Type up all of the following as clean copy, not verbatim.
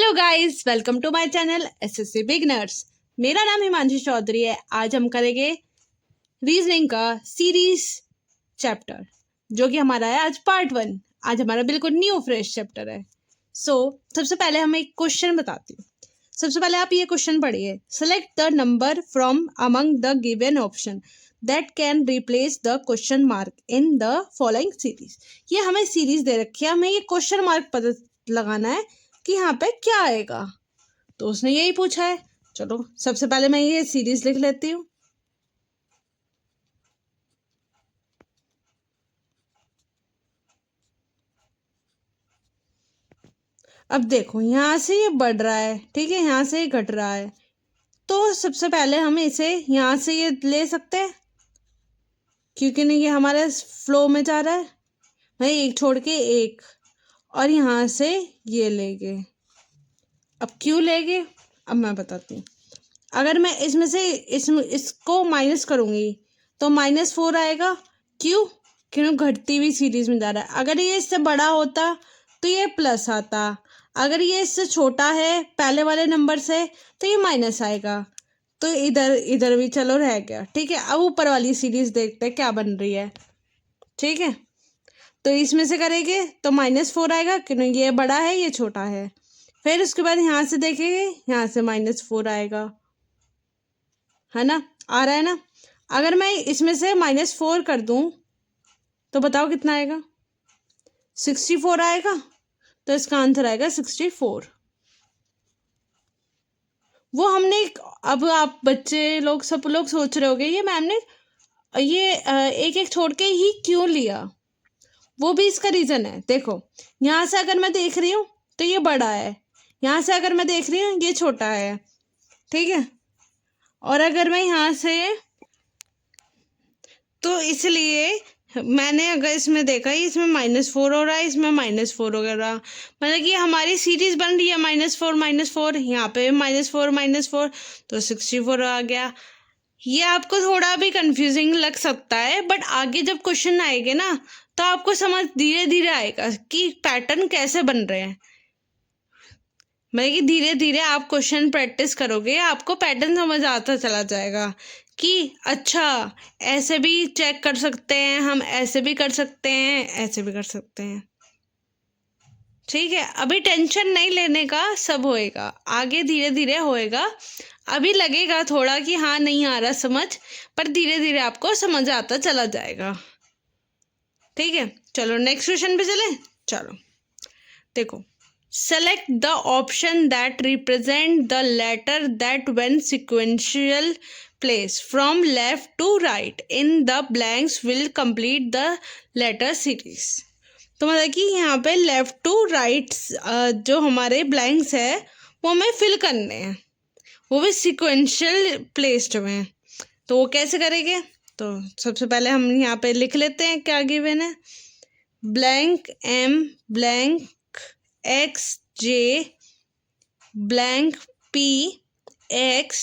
Hello guys, welcome to my channel SSC beginners. मेरा नाम हिमांशु चौधरी है। आज हम करेंगे रीजनिंग का सीरीज चैप्टर, जो कि हमारा है आज पार्ट 1। आज हमारा बिल्कुल न्यू फ्रेश चैप्टर है। सबसे पहले हम एक क्वेश्चन बताती हूँ। सबसे पहले आप ये क्वेश्चन पढ़िए। Select the number from among the given option that can replace the question mark in the following series. ये हमें सीरीज दे रखी है, हमें ये क्वेश्चन मार्क पता लगाना है कि यहाँ पे क्या आएगा। तो उसने यही पूछा है। चलो सबसे पहले मैं ये सीरीज लिख लेती हूँ। अब देखो, यहाँ से ये बढ़ रहा है, ठीक है, यहाँ से ये घट रहा है। तो सबसे पहले हम इसे यहाँ से ये ले सकते हैं, क्योंकि नहीं ये हमारे फ्लो में जा रहा है। भाई एक छोड़ के एक, और यहाँ से ये लेंगे। अब क्यों लेंगे, अब मैं बताती हूँ। अगर मैं इसमें से इसको माइनस करूँगी तो -4 आएगा। क्यों? क्यों? घटती हुई सीरीज में जा रहा है। अगर ये इससे बड़ा होता तो ये प्लस आता। अगर ये इससे छोटा है पहले वाले नंबर से तो ये माइनस आएगा। तो इधर इधर भी चलो रह गया, ठीक है। अब ऊपर वाली सीरीज देखते हैं क्या बन रही है, ठीक है। तो इसमें से करेंगे तो -4 आएगा, क्योंकि ये बड़ा है ये छोटा है। फिर उसके बाद यहाँ से देखेंगे, यहाँ से -4 आएगा, है ना, आ रहा है ना। अगर मैं इसमें से -4 कर दूं तो बताओ कितना आएगा? 64 आएगा। तो इसका आंसर आएगा 64। वो हमने अब आप बच्चे लोग सब लोग सोच रहे होंगे ये मैम ने ये एक एक छोड़ के ही क्यों लिया। वो भी इसका रीज़न है। देखो, यहाँ से अगर मैं देख रही हूँ तो ये बड़ा है, यहाँ से अगर मैं देख रही हूँ ये छोटा है, ठीक है। और अगर मैं यहाँ से, तो इसलिए मैंने अगर इसमें देखा ही इसमें -4 हो रहा है, इसमें -4 हो रहा, मतलब कि हमारी सीरीज बन रही है -4 यहाँ पे -4 तो 64 आ गया। ये आपको थोड़ा भी कंफ्यूजिंग लग सकता है, बट आगे जब क्वेश्चन आएंगे ना तो आपको समझ धीरे धीरे आएगा कि पैटर्न कैसे बन रहे हैं। मतलब कि धीरे धीरे आप क्वेश्चन प्रैक्टिस करोगे, आपको पैटर्न समझ आता चला जाएगा कि अच्छा ऐसे भी चेक कर सकते हैं हम, ऐसे भी कर सकते हैं, ऐसे भी कर सकते हैं, ठीक है। अभी टेंशन नहीं लेने का, सब होएगा, आगे धीरे धीरे होएगा। अभी लगेगा थोड़ा कि हाँ नहीं आ रहा समझ, पर धीरे धीरे आपको समझ आता चला जाएगा, ठीक है। चलो नेक्स्ट क्वेश्चन पे चले। चलो देखो, select the option that represent the letter that when sequential place from left to right in the blanks will complete the letter series। तो मतलब कि यहाँ पे लेफ्ट टू राइट जो हमारे ब्लैंक्स है वो हमें फिल करने हैं, वो भी सिक्वेंशियल प्लेस्ड में। तो वो कैसे करेंगे? तो सबसे पहले हम यहाँ पे लिख लेते हैं क्या गिवन है। Blank M blank X J blank P X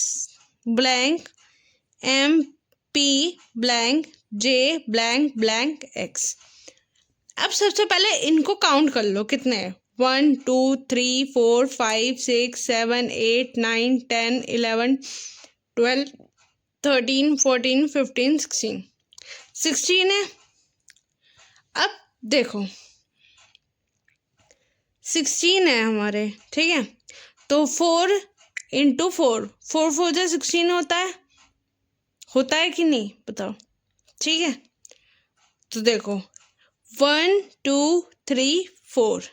blank M P blank J blank blank X. अब सबसे पहले इनको काउंट कर लो कितने हैं। 1 2 3 4 5 6 7 8 9 10 11 12 13 14 15 16 है। अब देखो 16 है हमारे, ठीक है। तो 4 × 4 4 4 जो 16 होता है कि नहीं बताओ, ठीक है। तो देखो 1 2 3 4।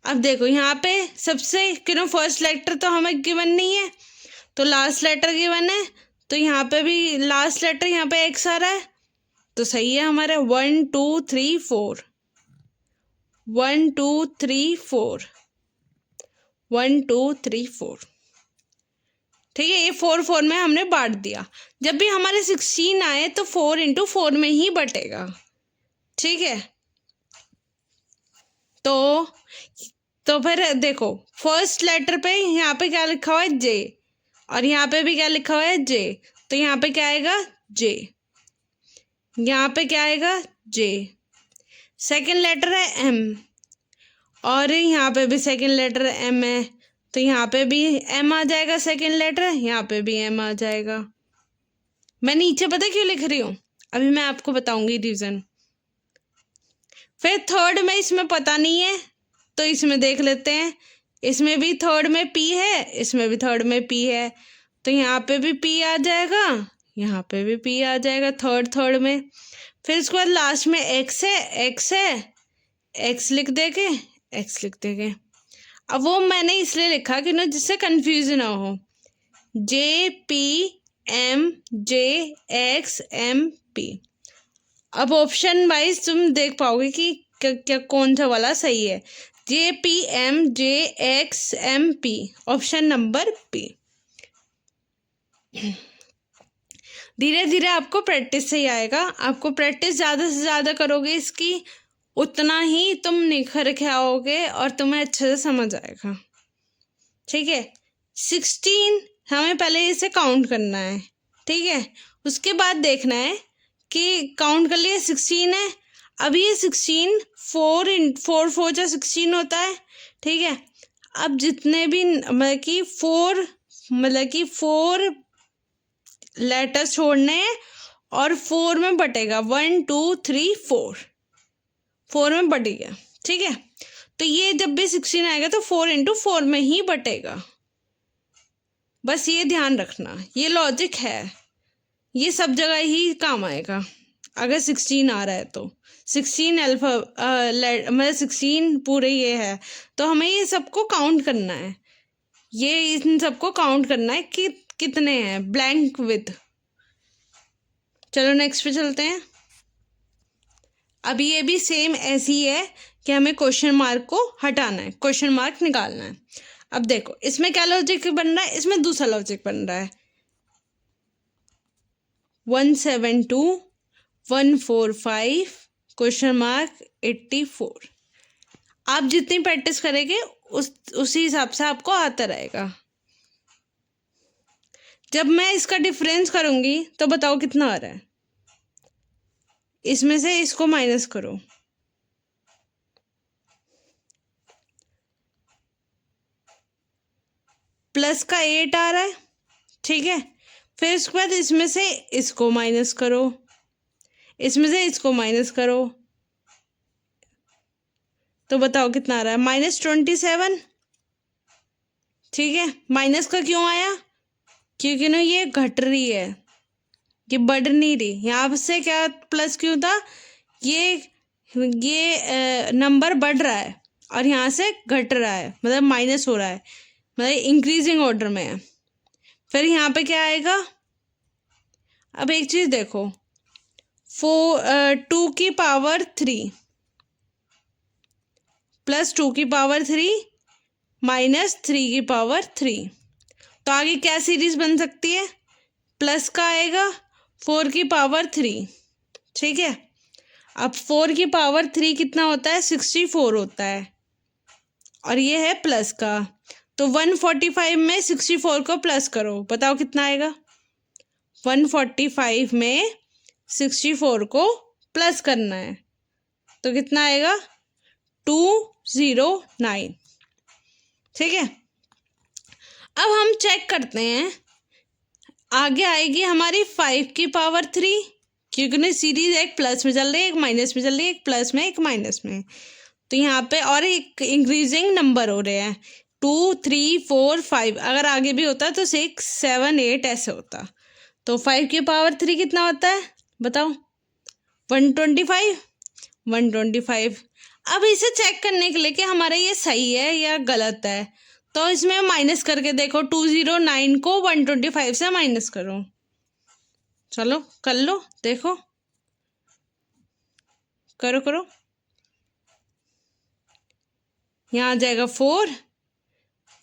अब देखो यहाँ पे सबसे क्यों फर्स्ट लेटर तो हमें गिवन नहीं है, तो लास्ट लेटर गिवन है। तो यहाँ पे भी लास्ट लेटर यहाँ पे एक्स आ रहा है, तो सही है हमारे 1 2 3 4 1 2 3 4 1 2 3 4, ठीक है। ये 4 4 में हमने बांट दिया। जब भी हमारे 16 आए तो 4 × 4 में ही बटेगा, ठीक है। तो फिर देखो फर्स्ट लेटर पे यहाँ पे क्या लिखा हुआ है जे, और यहाँ पे भी क्या लिखा हुआ है जे। तो यहाँ पे क्या आएगा जे, यहाँ पे क्या आएगा जे। सेकंड लेटर है एम, और यहाँ पे भी सेकंड लेटर एम है, तो यहाँ पे भी एम आ जाएगा, सेकंड लेटर यहाँ पे भी एम आ जाएगा। मैं नीचे पता क्यों लिख रही हूँ, अभी मैं आपको बताऊंगी रीजन। फिर थर्ड में इसमें पता नहीं है, तो इसमें देख लेते हैं। इसमें भी थर्ड में पी है, इसमें भी थर्ड में पी है, तो यहाँ पे भी पी आ जाएगा, यहाँ पे भी पी आ जाएगा थर्ड में। फिर उसके बाद लास्ट में एक्स है, एक्स लिख देंगे, एक्स लिख देंगे। अब वो मैंने इसलिए लिखा कि ना जिससे कंफ्यूजन ना हो, J P M J X M P. अब ऑप्शन वाइज तुम देख पाओगे कि क्या कौन सा वाला सही है। J P M J X M P, option number P. धीरे धीरे आपको प्रैक्टिस से ही आएगा, आपको प्रैक्टिस ज़्यादा से ज़्यादा करोगे इसकी, उतना ही तुम निखर के आओगे और तुम्हें अच्छे से समझ आएगा। ठीक है, 16 हमें पहले इसे काउंट करना है। ठीक है, उसके बाद देखना है कि काउंट कर लिया 16 है। अब ये 16 4 4 जा 16 होता है। ठीक है, अब जितने भी मतलब कि 4 लेटर्स छोड़ने हैं और 4 में बटेगा, 1 2 3 4 में बट गया। ठीक है, तो ये जब भी 16 आएगा तो 4 इंटू 4 में ही बटेगा। बस ये ध्यान रखना, ये लॉजिक है, ये सब जगह ही काम आएगा। अगर 16 आ रहा है तो 16 मतलब 16 पूरे ये है, तो हमें ये सबको काउंट करना है, ये इन सबको काउंट करना है कि कितने हैं ब्लैंक विथ। चलो नेक्स्ट पे चलते हैं। अब ये भी सेम ऐसी है कि हमें क्वेश्चन मार्क को हटाना है, क्वेश्चन मार्क निकालना है। अब देखो इसमें क्या लॉजिक बन रहा है, इसमें दूसरा लॉजिक बन रहा है। 172 145 क्वेश्चन मार्क 84। आप जितनी प्रैक्टिस करेंगे उसी हिसाब से आपको आता रहेगा। जब मैं इसका डिफरेंस करूंगी तो बताओ कितना आ रहा है। इसमें से इसको माइनस करो, प्लस का 8 आ रहा है। ठीक है, फिर उसके बाद इसमें से इसको माइनस करो, इसमें से इसको माइनस करो, तो बताओ कितना आ रहा है, -27। ठीक है, माइनस का क्यों आया, क्योंकि ना ये घट रही है, ये बढ़ नहीं रही। यहाँ से क्या प्लस क्यों था, ये नंबर बढ़ रहा है और यहाँ से घट रहा है, मतलब माइनस हो रहा है, मतलब इंक्रीजिंग ऑर्डर में है। फिर यहाँ पे क्या आएगा, अब एक चीज़ देखो, 2 की पावर 3 प्लस 2 की पावर 3 माइनस 3 की पावर 3, तो आगे क्या सीरीज बन सकती है, प्लस का आएगा 4 की पावर 3। ठीक है, अब 4 की पावर 3 कितना होता है, 64 होता है, और ये है प्लस का, तो 145 में 64 को प्लस करो, बताओ कितना आएगा। 145 में 64 को प्लस करना है, तो कितना आएगा, 209। ठीक है, अब हम चेक करते हैं, आगे आएगी हमारी 5 की पावर 3, क्योंकि ना सीरीज एक प्लस में चल रही है, एक माइनस में चल रही है, एक प्लस में एक माइनस में, तो यहाँ पे और एक इंक्रीजिंग नंबर हो रहे हैं, 2 3 4 5। अगर आगे भी होता तो 6 7 8 ऐसे होता, तो 5 की पावर 3 कितना होता है बताओ, 125। अब इसे चेक करने के लिए कि हमारा ये सही है या गलत है, तो इसमें माइनस करके देखो, 209 को 125 से माइनस करो। चलो कर लो, देखो, करो। यहाँ आ जाएगा 4,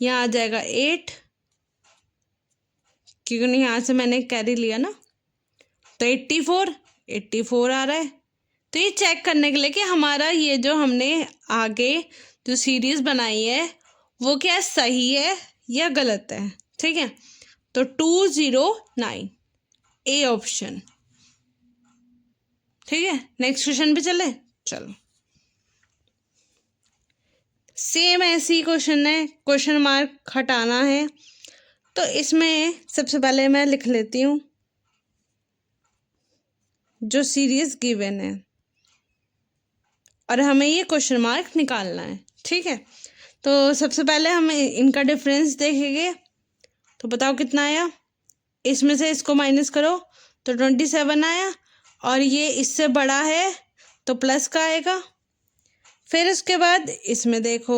यहाँ आ जाएगा 8, क्योंकि यहाँ से मैंने कैरी लिया ना, तो 84 आ रहा है। तो ये चेक करने के लिए कि हमारा ये जो हमने आगे जो सीरीज बनाई है वो क्या सही है या गलत है। ठीक है, तो 209 ए ऑप्शन। ठीक है, नेक्स्ट क्वेश्चन पे चले, चलो सेम ऐसी क्वेश्चन है, क्वेश्चन मार्क हटाना है। तो इसमें सबसे पहले मैं लिख लेती हूँ जो सीरीज गिवन है और हमें ये क्वेश्चन मार्क निकालना है। ठीक है, तो सबसे पहले हम इनका डिफरेंस देखेंगे। तो बताओ कितना आया, इसमें से इसको माइनस करो तो 27 आया, और ये इससे बड़ा है तो प्लस का आएगा। फिर उसके बाद इसमें देखो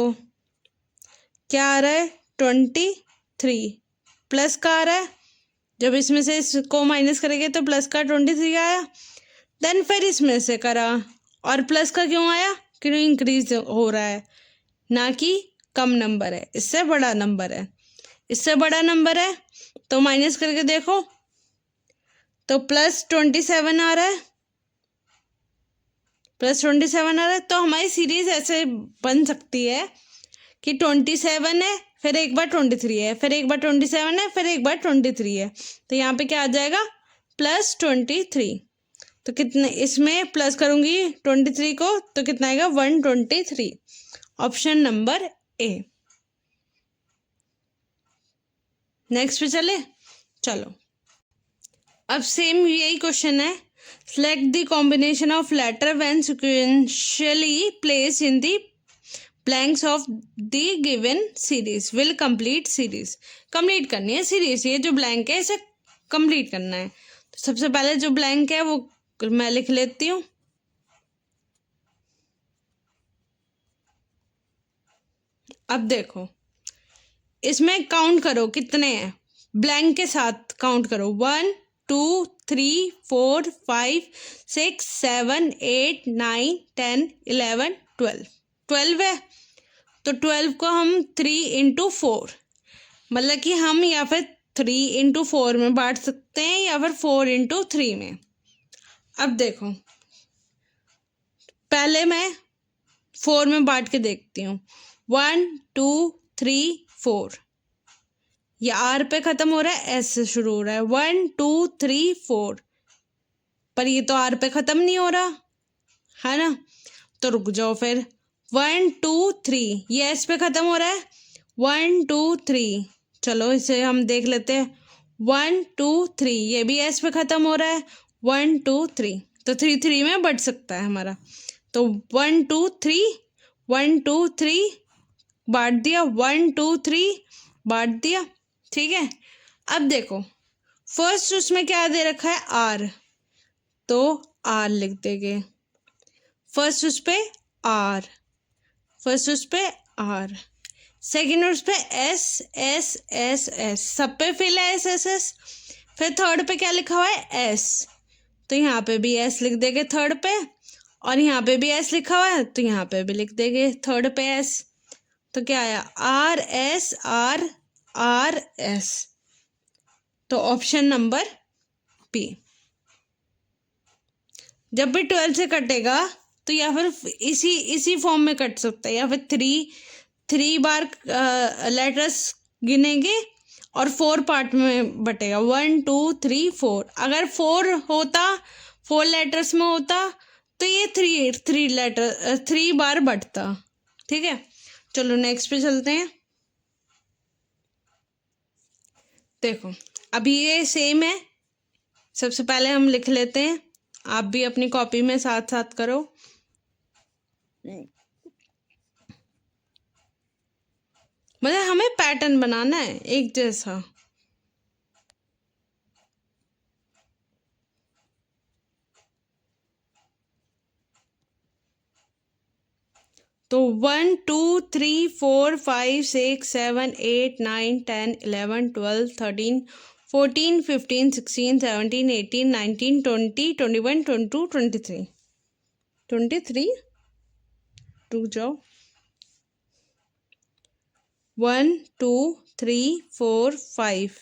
क्या आ रहा है, 23 प्लस का आ रहा है। जब इसमें से इसको माइनस करेंगे तो प्लस का 23 आया। देन फिर इसमें से करा, और प्लस का क्यों आया, क्यों इंक्रीज हो रहा है, ना कि कम नंबर है, इससे बड़ा नंबर है, इससे बड़ा नंबर है। तो माइनस करके देखो तो +27 आ रहा है, +27 आ रहा है। तो हमारी सीरीज ऐसे बन सकती है कि 27 है, फिर एक बार 23 है, फिर एक बार 27 है, फिर एक बार 23 है। तो यहाँ पे क्या आ जाएगा, +23। तो कितने, इसमें प्लस करूँगी 23 को तो कितना आएगा, 123। ऑप्शन नंबर ए। नेक्स्ट पे चले, चलो अब सेम यही क्वेश्चन है। Select the combination of letter when sequentially place in the blanks of the given series will complete series. Complete करनी है सीरीज, ये जो ब्लैंक है इसे कंप्लीट करना है। तो सबसे पहले जो ब्लैंक है वो मैं लिख लेती हूँ। अब देखो इसमें काउंट करो कितने हैं, ब्लैंक के साथ काउंट करो, 1 2 3 4 5 6 7 8 9 10 11 12 12 है। तो 12 को हम 3 × 4, मतलब कि हम या फिर 3 × 4 में बांट सकते हैं या फिर 4 × 3 में। अब देखो पहले मैं 4 में बांट के देखती हूँ, 1 2 3 4, ये R पे ख़त्म हो रहा है, S से शुरू हो रहा है, 1 2 3 4, पर ये तो R पे ख़त्म नहीं हो रहा है ना। तो रुक जाओ फिर, 1 2 3, ये S पे ख़त्म हो रहा है, 1 2 3, चलो इसे हम देख लेते हैं, 1 2 3, ये भी S पे ख़त्म हो रहा है, 1 2 3, तो 3 3 में बढ़ सकता है हमारा। तो 1 2 3 1 2 3 बांट दिया, 1 2 3 बांट दिया। ठीक है, अब देखो फर्स्ट उसमें क्या दे रखा है, R, तो R लिख देंगे फर्स्ट उस पे R, फर्स्ट उस पे R, सेकेंड उस पे S S S S, सब पे फिल है S S S। फिर थर्ड पे क्या लिखा हुआ है, S, तो यहाँ पे भी S लिख देंगे थर्ड पे, और यहाँ पे भी S लिखा हुआ है तो यहाँ पे भी लिख देंगे थर्ड पे S। तो क्या आया, R S R R S। तो ऑप्शन नंबर बी। जब भी 12 से कटेगा तो या फिर इसी फॉर्म में कट सकता है, या फिर 3 बार लेटर्स गिनेंगे और 4 पार्ट में बटेगा, 1 2 3 4। अगर 4 लेटर्स में होता तो ये 3 बार बटता। ठीक है, चलो नेक्स्ट पे चलते हैं। देखो अभी ये सेम है, सबसे पहले हम लिख लेते हैं, आप भी अपनी कॉपी में साथ साथ करो। मतलब हमें पैटर्न बनाना है एक जैसा। तो 1 2 3 4 5 6 7 8 9 10 11 12 13 14 15 16 17 18 19 20 21 22 23 23, रुक जाओ, 1 2 3 4 5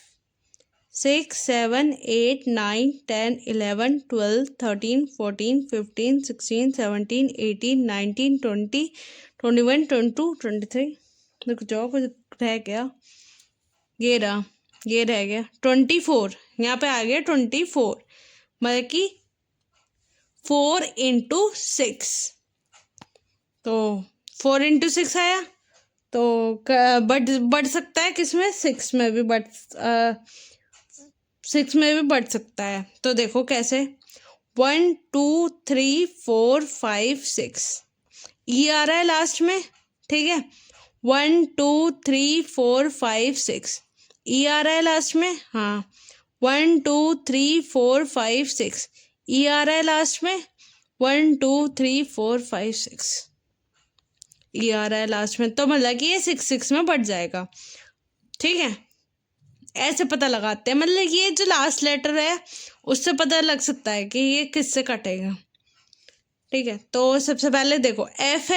6 7 8 9 10 11 12 13 14 15 16 17 18 19 20 21 22 23। रुक जाओ, कुछ रह गया, ये रह गया 24, यहाँ पे आ गया 24, मतलब कि 4 × 6, तो 4 × 6 आया, तो बढ़ सकता है किसमें, 6 में भी बढ़ 6 में भी बढ़ सकता है। तो देखो कैसे, 1 2 3 4 5 6 ई आ रहा है लास्ट में, ठीक है। 1 2 3 4 5 6 ई आ रहा है लास्ट में, हाँ। 1 2 3 4 5 6 ई आ रहा है लास्ट में, 1 2 3 4 5 6 ई आ रहा है लास्ट में। तो मतलब कि ये 6 में बढ़ जाएगा, ठीक है। ऐसे पता लगाते हैं, मतलब ये जो लास्ट लेटर है उससे पता लग सकता है कि ये किससे कटेगा, ठीक है। तो सबसे पहले देखो एफ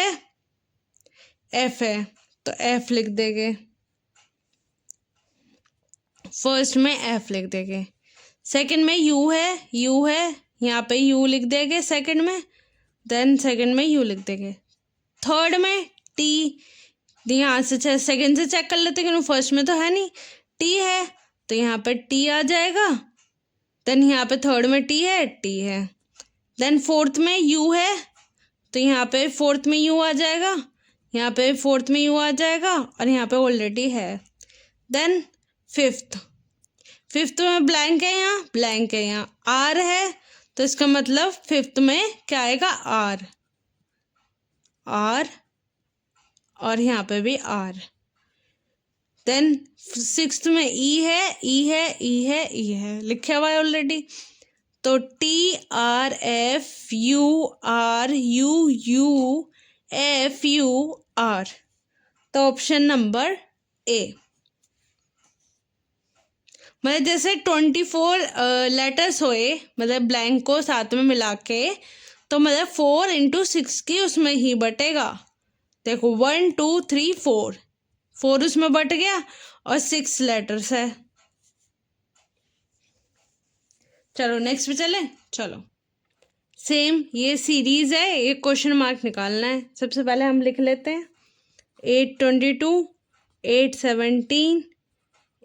है तो एफ लिख देंगे, फर्स्ट में एफ लिख देंगे। सेकंड में यू है यहाँ पे यू लिख देंगे सेकंड में, देन सेकंड में यू लिख देंगे। थर्ड में टी, यहाँ से सेकंड से चेक कर लेते हैं क्योंकि फर्स्ट में तो है नहीं, टी है तो यहाँ पे टी आ जाएगा। देन यहाँ पे थर्ड में टी है। देन फोर्थ में यू है तो यहाँ पे फोर्थ में यू आ जाएगा, यहाँ पे फोर्थ में यू आ जाएगा और यहाँ पे ऑलरेडी है। देन फिफ्थ में ब्लैंक है, यहाँ आर है तो इसका मतलब फिफ्थ में क्या आएगा, आर और यहाँ पे भी आर। देन सिक्स्थ में ई है लिखा हुआ है ऑलरेडी, तो T R F U R U F U R, तो ऑप्शन नंबर ए। मतलब जैसे 24 लेटर्स होए, मतलब ब्लैंक को साथ में मिला के, तो मतलब 4 × 6 की उसमें ही बटेगा। देखो 1 2 3 4 उसमें बट गया और 6 लेटर्स है। चलो नेक्स्ट पे चले, चलो सेम ये सीरीज है, एक क्वेश्चन मार्क निकालना है। सबसे पहले हम लिख लेते हैं 822 817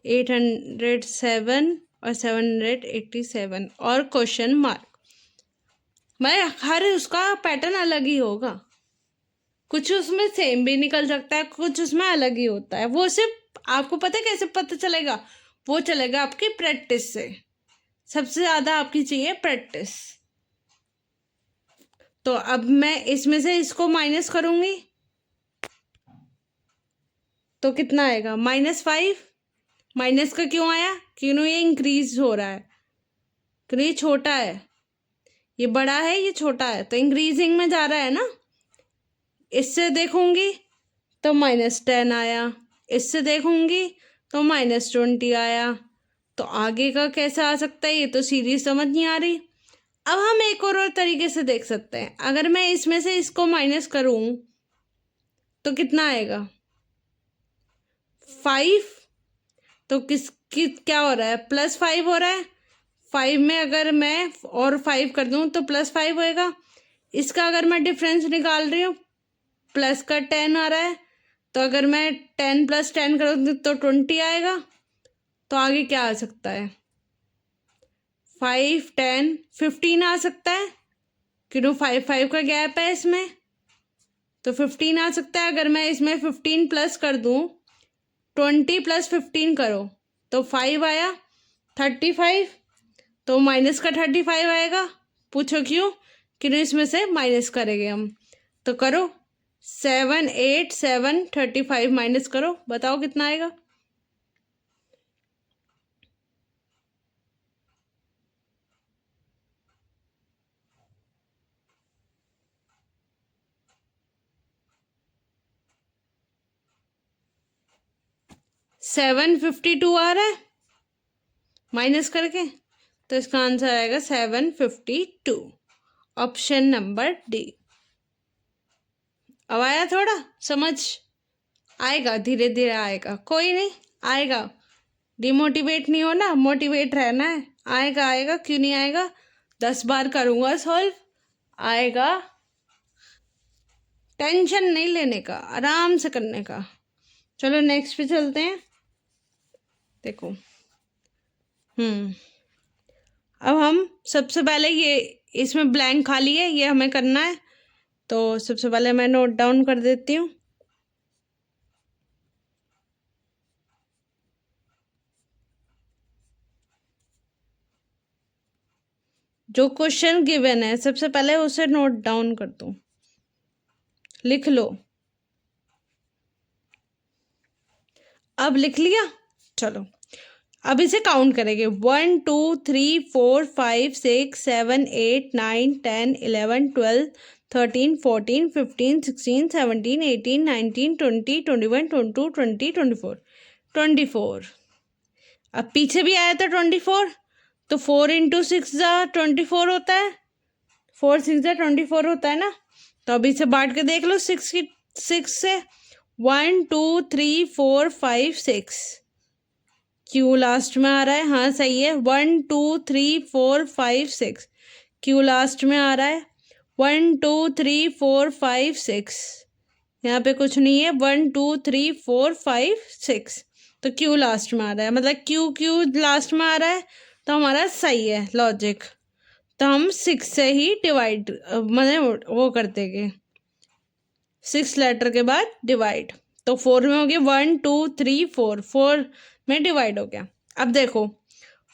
807 और 787 और क्वेश्चन मार्क। मैं हर उसका पैटर्न अलग ही होगा, कुछ उसमें सेम भी निकल सकता है, कुछ उसमें अलग ही होता है। वो सिर्फ आपको पता है कैसे पता चलेगा, वो चलेगा आपकी प्रैक्टिस से। सबसे ज़्यादा आपकी चाहिए प्रैक्टिस। तो अब मैं इसमें से इसको माइनस करूँगी तो कितना आएगा, -5। माइनस का क्यों आया, क्यों, ये इंक्रीज हो रहा है, क्योंकि ये छोटा है, ये बड़ा है, ये छोटा है, तो इंक्रीजिंग में जा रहा है ना। इससे देखूंगी तो -10 आया, इससे देखूंगी तो -20 आया, तो आगे का कैसे आ सकता है, ये तो सीरीज समझ नहीं आ रही। अब हम एक और तरीके से देख सकते हैं, अगर मैं इसमें से इसको माइनस करूं तो कितना आएगा, 5। तो क्या हो रहा है, +5 हो रहा है। 5 में अगर मैं और 5 कर दूं तो +5 होएगा। इसका अगर मैं डिफरेंस निकाल रही हूँ, प्लस का 10 आ रहा है, तो अगर मैं 10 + 10 करूँ तो 20 आएगा। तो आगे क्या आ सकता है, 5 10 15 आ सकता है, क्योंकि 5 का गैप है इसमें, तो 15 आ सकता है। अगर मैं इसमें 15 प्लस कर दूँ, 20 + 15 करो तो 5 आया, 35, तो माइनस का 35 आएगा। पूछो क्यों, क्यों इसमें से माइनस करेंगे हम, तो करो 7 8 7 35 माइनस करो, बताओ कितना आएगा। $752 आ रहा है माइनस करके, तो इसका आंसर आएगा 752, ऑप्शन नंबर डी। अब आया थोड़ा समझ, आएगा धीरे धीरे आएगा, कोई नहीं आएगा, डिमोटिवेट नहीं होना, मोटिवेट रहना है। आएगा क्यों नहीं आएगा, 10 बार करूँगा सॉल्व, आएगा। टेंशन नहीं लेने का, आराम से करने का। चलो नेक्स्ट पे चलते हैं। देखो अब हम सबसे पहले ये इसमें ब्लैंक खाली है, ये हमें करना है। तो सबसे पहले मैं नोट डाउन कर देती हूँ। जो क्वेश्चन गिवन है सबसे पहले उसे नोट डाउन कर दो, लिख लो। अब लिख लिया? चलो अब इसे काउंट करेंगे। 1 2 3 4 5 6 7 8 9 10 11 12 13 14 15 16 17 18 19 20 21 22 23 24 24। अब पीछे भी आया था 24, तो 4 इंटू 6 जा 24 होता है, 4 6 जा 24 होता है ना। तो अभी इसे बांट के देख लो 6 से। 1 2 3 4 5 6, क्यू लास्ट में आ रहा है, हाँ सही है। 1 2 3 4 5 6, क्यू लास्ट में आ रहा है। 1 2 3 4 5 6, यहाँ पे कुछ नहीं है। 1 2 3 4 5 6, तो क्यू लास्ट में आ रहा है, मतलब क्यू लास्ट में आ रहा है, तो हमारा सही है लॉजिक। तो हम 6 से ही डिवाइड मतलब वो कर देंगे, 6 लेटर के बाद डिवाइड। तो 4 में हो गया 1 2 3 4, 4 में डिवाइड हो गया। अब देखो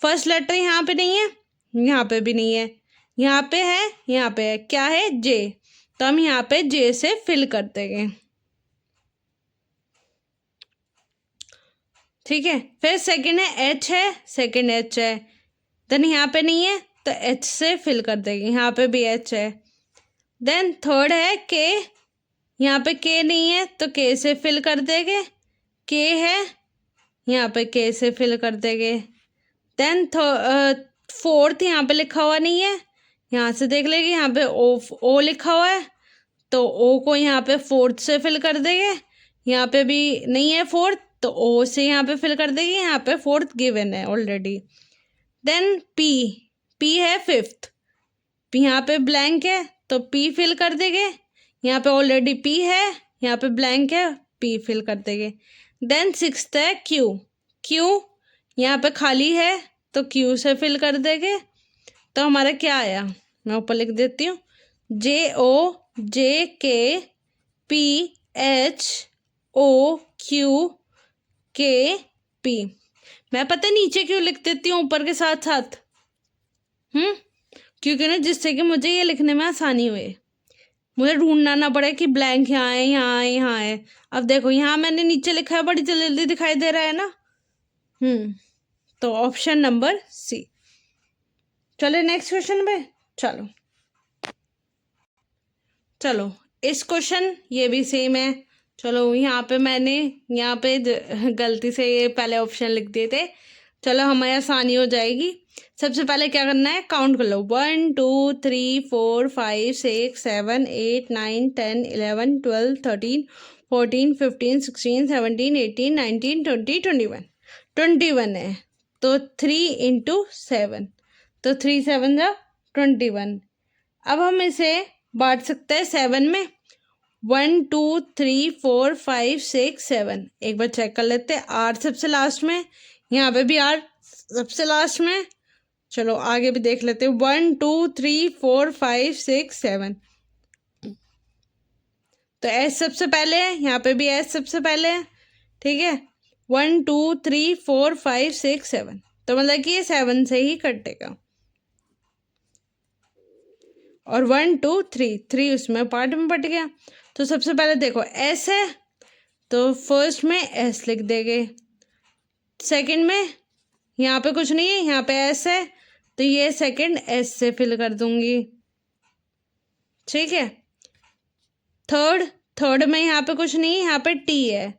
फर्स्ट लेटर यहाँ पे नहीं है, यहाँ पे भी नहीं है, यहाँ पे है, यहाँ पे है, क्या है? जे। तो हम यहाँ पे जे से फिल कर देंगे, ठीक है। फिर सेकंड है एच है, सेकंड एच है, देन यहाँ पे नहीं है तो एच से फिल कर देंगे, यहाँ पे भी एच है। देन थर्ड है के, यहाँ पे के नहीं है तो के से फिल कर देंगे, के है, यहाँ पे के से फिल कर देंगे। देन फोर्थ यहाँ पे लिखा हुआ नहीं है, यहाँ से देख लेंगे, यहाँ पे ओ लिखा हुआ है, तो ओ को यहाँ पे फोर्थ से फिल कर देंगे, यहाँ पे भी नहीं है फोर्थ, तो ओ से यहाँ पे फिल कर देंगे, यहाँ पे फोर्थ गिवन है ऑलरेडी। देन पी है फिफ्थ, यहाँ पे ब्लैंक है तो पी फिल कर देंगे, यहाँ पे ऑलरेडी पी है, यहाँ पे ब्लैंक है, पी फिल कर देंगे। देन सिक्स्थ है क्यू यहाँ पे खाली है तो क्यू से फिल कर देंगे। तो हमारा क्या आया, मैं ऊपर लिख देती हूँ, JOJKPHOQKP। मैं पता नीचे क्यों लिख देती हूँ ऊपर के साथ साथ, क्योंकि ना जिससे कि मुझे ये लिखने में आसानी हुए, मुझे ढूंढना ना पड़े कि ब्लैंक यहाँ है, यहाँ है, यहाँ है। अब देखो यहाँ मैंने नीचे लिखा है, बड़ी जल्दी दिखाई दे रहा है ना। तो ऑप्शन नंबर सी। चलो नेक्स्ट क्वेश्चन पे। चलो इस क्वेश्चन ये भी सेम है। चलो यहाँ पे मैंने यहाँ पे गलती से ये पहले ऑप्शन लिख दिए थे, चलो हमें आसानी हो जाएगी। सबसे पहले क्या करना है, काउंट कर लो। 1 2 3 4 5 6 7 8 9 10 11 12 13 14 15 16 17 18 19 20 21 21 है, तो 3 इंटू 7, तो 3 7 जा 21। अब हम इसे बांट सकते हैं 7 में। 1 2 3 4 5 6 7, एक बार चेक कर लेते हैं। आर सबसे लास्ट में, यहाँ पे भी आर सबसे लास्ट में। चलो आगे भी देख लेते हैं। 1 2 3 4 5 6 7, तो एस सबसे पहले है, यहाँ पे भी एस सबसे पहले है, ठीक है। 1 2 3 4 5 6 7, तो मतलब कि ये 7 से ही कटेगा। और 1 2 3 उसमें पार्ट में बट गया। तो सबसे पहले देखो एस है, तो फर्स्ट में एस लिख देंगे। सेकंड में यहाँ पे कुछ नहीं है, यहाँ पे एस है, तो ये सेकंड एस से फिल कर दूंगी, ठीक है। थर्ड में यहाँ पे कुछ नहीं है, यहाँ पे टी है,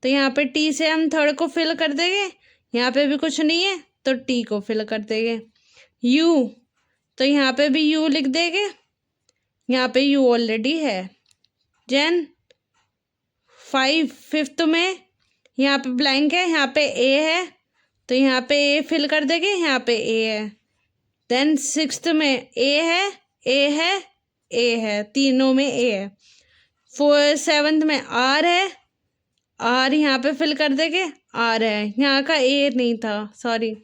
तो यहाँ पे टी से हम थर्ड को फिल कर देंगे। यहाँ पे भी कुछ नहीं है तो टी को फिल कर देंगे। यू, तो यहाँ पे भी यू लिख देंगे, यहाँ पे यू ऑलरेडी है। देन फिफ्थ में यहाँ पे ब्लैंक है, यहाँ पे ए है, तो यहाँ पे ए फिल कर देंगे, यहाँ पे ए है। देन सिक्स्थ में ए है, ए है, ए है, तीनों में ए है। सेवन्थ में आर है, आर यहाँ पे फिल कर देंगे, आर है, यहाँ का ए नहीं था, सॉरी।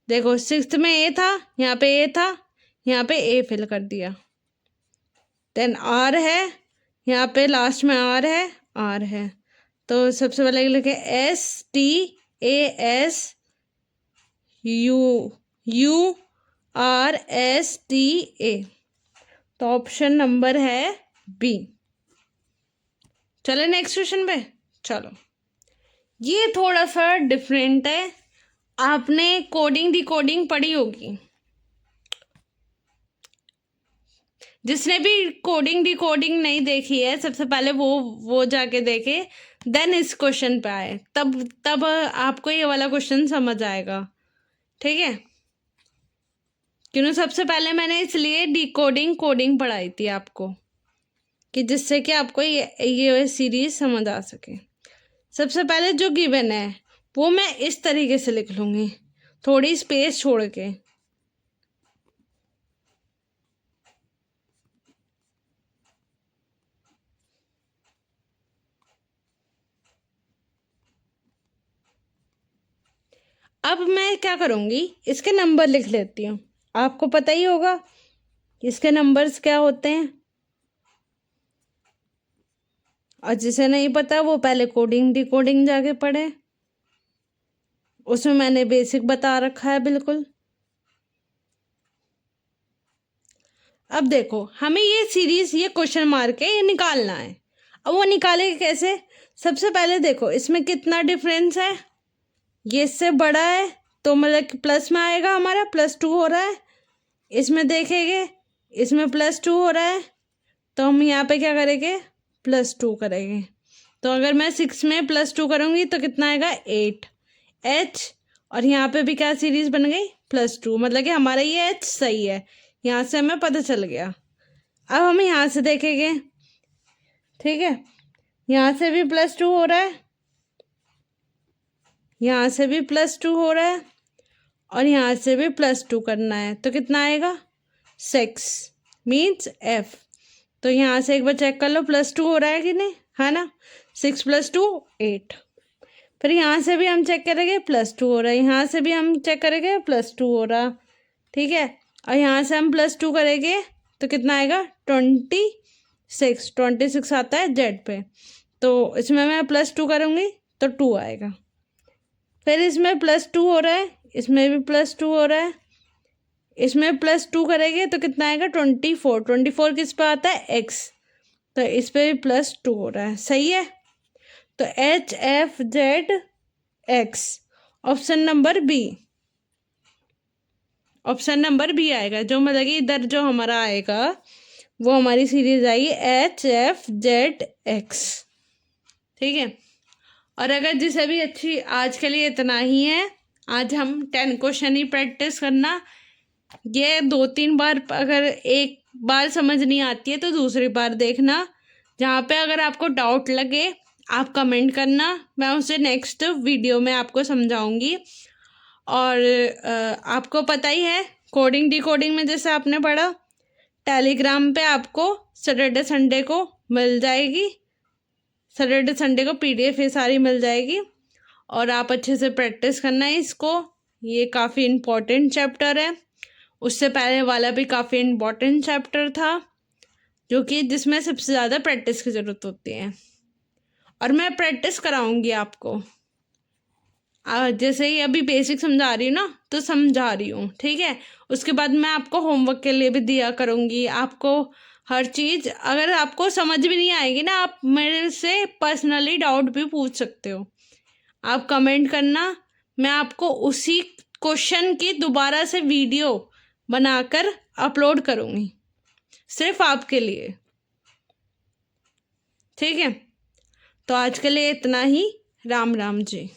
देखो सिक्स्थ में ए था, यहाँ पे ए था, यहाँ पे ए फिल कर दिया। देन आर है, यहाँ पे लास्ट में आर है, तो सबसे पहले लिखे STAS, यू RSTA। तो ऑप्शन नंबर है बी। चलो नेक्स्ट क्वेश्चन पे। चलो ये थोड़ा सा डिफरेंट है, आपने कोडिंग डिकोडिंग पढ़ी होगी। जिसने भी कोडिंग डिकोडिंग नहीं देखी है सबसे पहले वो जाके देखे, देन इस क्वेश्चन पे आए, तब आपको ये वाला क्वेश्चन समझ आएगा। ठीक है, क्योंकि सबसे पहले मैंने इसलिए डिकोडिंग कोडिंग पढ़ाई थी आपको, कि जिससे कि आपको ये सीरीज समझ आ सके। सबसे पहले जो गिवन है वो मैं इस तरीके से लिख लूँगी, थोड़ी स्पेस छोड़ के। अब मैं क्या करूँगी, इसके नंबर लिख लेती हूँ। आपको पता ही होगा इसके नंबर्स क्या होते हैं, और जिसे नहीं पता वो पहले कोडिंग डिकोडिंग जाके पढ़े, उसमें मैंने बेसिक बता रखा है बिल्कुल। अब देखो हमें ये सीरीज, ये क्वेश्चन मार्क है, ये निकालना है। अब वो निकालेंगे कैसे? सबसे पहले देखो इसमें कितना डिफरेंस है, ये इससे बड़ा है तो मतलब प्लस में आएगा, हमारा +2 हो रहा है। इसमें देखेंगे इसमें +2 हो रहा है, तो हम यहाँ पे क्या करेंगे, +2 करेंगे। तो अगर मैं 6 में +2 करूँगी तो कितना आएगा, 8 H। और यहाँ पे भी क्या सीरीज बन गई, +2, मतलब कि हमारा ये H सही है, यहाँ से हमें पता चल गया। अब हम यहाँ से देखेंगे, ठीक है, यहाँ से भी +2 हो रहा है, यहाँ से भी +2 हो रहा है, और यहाँ से भी +2 करना है, तो कितना आएगा, 6 मीन्स F। तो यहाँ से एक बार चेक कर लो +2 हो रहा है कि नहीं, है ना। 6 + 2 8। फिर यहाँ से भी हम चेक करेंगे +2 हो रहा है, यहाँ से भी हम चेक करेंगे +2 हो रहा, ठीक है। और यहाँ से हम +2 करेंगे तो कितना आएगा, 26 आता है जेड पे। तो इसमें मैं +2 करूँगी तो 2 आएगा। फिर इसमें +2 हो रहा है, इसमें भी +2 हो रहा है, इसमें +2 करेंगे तो कितना आएगा, 24 किस पे आता है, x। तो इस पे भी +2 हो रहा है, सही है। तो HFZX option number B, option number B आएगा। जो मतलब कि इधर जो हमारा आएगा वो हमारी सीरीज आएगी HFZX। ठीक है, और अगर जिसे भी अच्छी, आज के लिए इतना ही है। आज हम 10 क्वेश्चन ही प्रैक्टिस करना, ये 2-3 बार, अगर एक बार समझ नहीं आती है तो दूसरी बार देखना। जहाँ पे अगर आपको डाउट लगे आप कमेंट करना, मैं उसे नेक्स्ट वीडियो में आपको समझाऊंगी। और आपको पता ही है कोडिंग डिकोडिंग में जैसे आपने पढ़ा, टेलीग्राम पे आपको सैटरडे संडे को मिल जाएगी, सैटरडे संडे को PDF ये सारी मिल जाएगी, और आप अच्छे से प्रैक्टिस करना है इसको। ये काफ़ी इम्पोर्टेंट चैप्टर है, उससे पहले वाला भी काफ़ी इम्पोर्टेंट चैप्टर था, जो कि जिसमें सबसे ज़्यादा प्रैक्टिस की ज़रूरत होती है। और मैं प्रैक्टिस कराऊंगी आपको, जैसे ही अभी बेसिक समझा रही हूँ ना, तो समझा रही हूँ, ठीक है। उसके बाद मैं आपको होमवर्क के लिए भी दिया करूँगी, आपको हर चीज़। अगर आपको समझ भी नहीं आएगी ना, आप मेरे से पर्सनली डाउट भी पूछ सकते हो, आप कमेंट करना, मैं आपको उसी क्वेश्चन की दोबारा से वीडियो बनाकर अपलोड करूँगी, सिर्फ आपके लिए, ठीक है। तो आज के लिए इतना ही, राम राम जी।